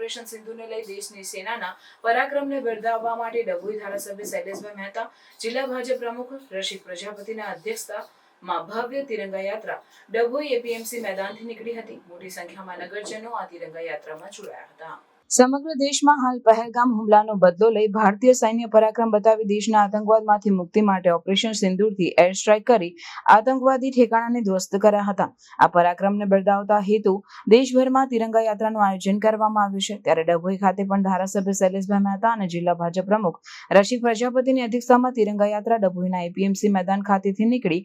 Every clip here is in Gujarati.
ઓપરેશન સિંધુને લઈ દેશની સેનાના પરાક્રમને બિરદાવવા માટે ડભોઈ ધારાસભ્ય શૈલેષભાઈ મહેતા, જિલ્લા ભાજપ પ્રમુખ રસિક પ્રજાપતિના અધ્યક્ષતામાં ભવ્ય તિરંગા યાત્રા ડભોઈ એપીએમસી મેદાનથી નીકળી હતી। મોટી સંખ્યામાં નગરજનો આ તિરંગા યાત્રામાં જોડાયા હતા। સમગ્ર દેશમાં હાલ પહેલગામ હુમલાનો બદલો લઈ ભારતીય સૈન્ય પરાક્રમ બતાવી દેશના આતંકવાદમાંથી મુક્તિ માટે ઓપરેશન સિંદૂરથી એર સ્ટ્રાઇક કરી આતંકવાદી ઠેકાણાને ધ્વસ્ત કર્યા હતા। આ પરાક્રમને બિરદાવતા હેતુ દેશભરમાં તિરંગા યાત્રાનું આયોજન કરવામાં આવ્યું છે। ત્યારે ડભોઈ ખાતે પણ ધારાસભ્ય શૈલેષભાઈ મહેતા અને જિલ્લા ભાજપ પ્રમુખ રસિક પ્રજાપતિની અધ્યક્ષતામાં તિરંગા યાત્રા ડભોઈના એપીએમસી મેદાન ખાતેથી નીકળી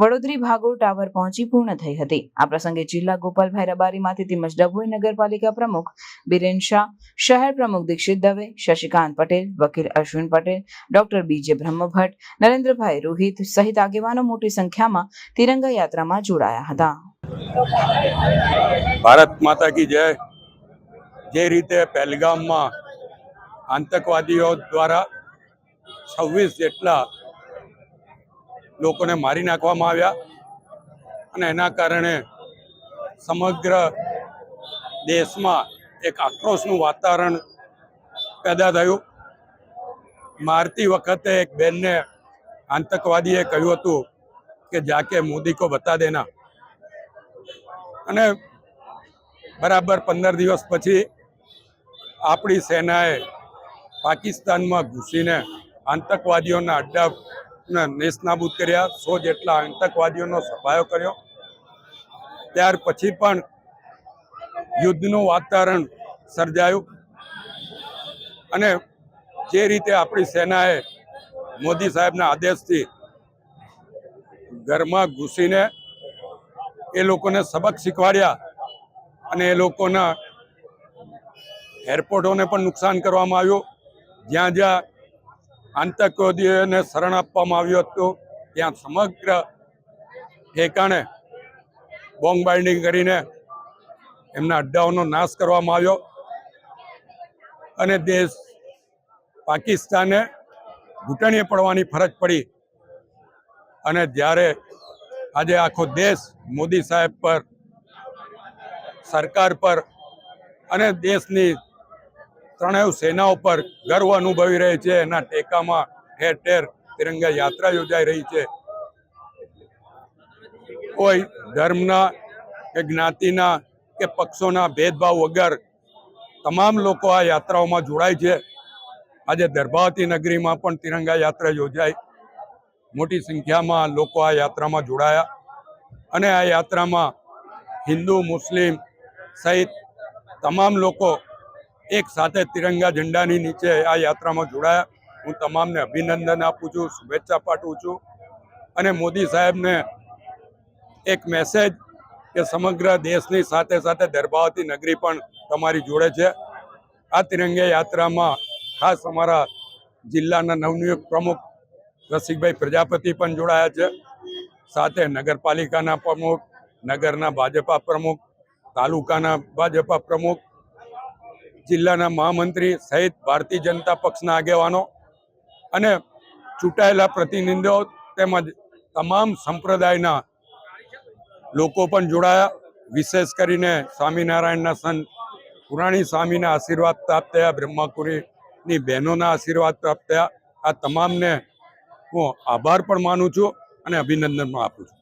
વડોદરી ભાગોળ ટાવર પહોંચી પૂર્ણ થઈ હતી। આ પ્રસંગે જિલ્લા ગોપાલભાઈ રબારીમાંથી તેમજ ડભોઈ નગરપાલિકા પ્રમુખ બિરેન શાહ, शहर प्रमुख दीक्षित दवे, शशिकांत पटेल, वकील अश्विन पटेल, डॉक्टर बीजे ब्रह्मभट्ट, नरेंद्र भाई रोहित सहित आगेवानो मोटी संख्या में तिरंगा यात्रा में जोड़ाया था। भारत माता की जय। जे रीते पहलगाम में आतंकवादियों द्वारा 26 जेटला लोकोने मारी नाखवामां आव्या अने एना कारणे समग्र देश में एक आक्रोशનું वातावरण पैदा થયું। मारती वखते एक बहन ने आतंकवादीए કહ્યું હતું કે जाके मोदी को बता देना અને બરાબર 15 દિવસ પછી આપણી સેનાએ પાકિસ્તાનમાં ઘૂસીને આતંકવાદીઓના અડ્ડાને નેસ્તનાબૂદ કર્યા। 100 જેટલા આતંકવાદીઓનો સફાયો કર્યો। ત્યાર પછી પણ युद्धનું वातावरण सर्जाયું અને જે રીતે આપણી સેનાએ મોદી સાહેબના આદેશથી ઘરમાં ઘૂસીને એ લોકોને સબક શીખવાડ્યા અને એ લોકોના એરપોર્ટોને પણ નુકસાન કરવામાં આવ્યું। જ્યાં જ્યાં આતંકવાદીઓને શરણ આપવામાં આવ્યું હતું ત્યાં સમગ્ર ઠેકાણે બોમ્બ બાઇન્ડિંગ કરીને એમના અડ્ડાઓનો નાશ કરવામાં આવ્યો અને દેશ પાકિસ્તાને ઘૂંટણીએ પડવાની ફરજ પડી। અને જ્યારે આજે આખો દેશ મોદી સાહેબ પર, સરકાર પર અને દેશની ત્રણેય સેનાઓ પર ગર્વ અનુભવી રહી છે, એના ટેકામાં ઠેર ઠેર તિરંગા યાત્રા યોજાઈ રહી છે। કોઈ ધર્મના કે જ્ઞાતિના કે પક્ષોના ભેદભાવ વગર તમામ લોકો આ યાત્રાઓમાં જોડાય છે। આજે દર્ભાવતી નગરીમાં પણ તિરંગા યાત્રા યોજાઈ। મોટી સંખ્યામાં લોકો આ યાત્રામાં જોડાયા અને આ યાત્રામાં હિન્દુ, મુસ્લિમ સહિત તમામ લોકો એક સાથે તિરંગા ઝંડાની નીચે આ યાત્રામાં જોડાયા। હું તમામને અભિનંદન આપું છું, શુભેચ્છા પાઠવું છું અને મોદી સાહેબને એક મેસેજ કે સમગ્ર દેશની સાથે સાથે દર્ભાવતી નગરી પણ તમારી જોડે છે। આ તિરંગા યાત્રામાં ખાસ અમારા જિલ્લાના નવનિયુક્ત પ્રમુખ રસિકભાઈ પ્રજાપતિ પણ જોડાયા છે, સાથે નગરપાલિકાના પ્રમુખ, નગરના ભાજપા પ્રમુખ, તાલુકાના ભાજપા પ્રમુખ, જિલ્લાના મહામંત્રી સહિત ભારતીય જનતા પક્ષના આગેવાનો અને ચૂંટાયેલા પ્રતિનિધિઓ તેમજ તમામ સંપ્રદાયના લોકો પણ જોડાયા। વિશેષ કરીને સ્વામિનારાયણના સંત પુરાણી સ્વામીના આશીર્વાદ પ્રાપ્ત થયા, બ્રહ્માકુરીની બહેનોના આશીર્વાદ પ્રાપ્ત થયા। આ તમામને હું આભાર પણ માનું છું અને અભિનંદન પણ આપું છું।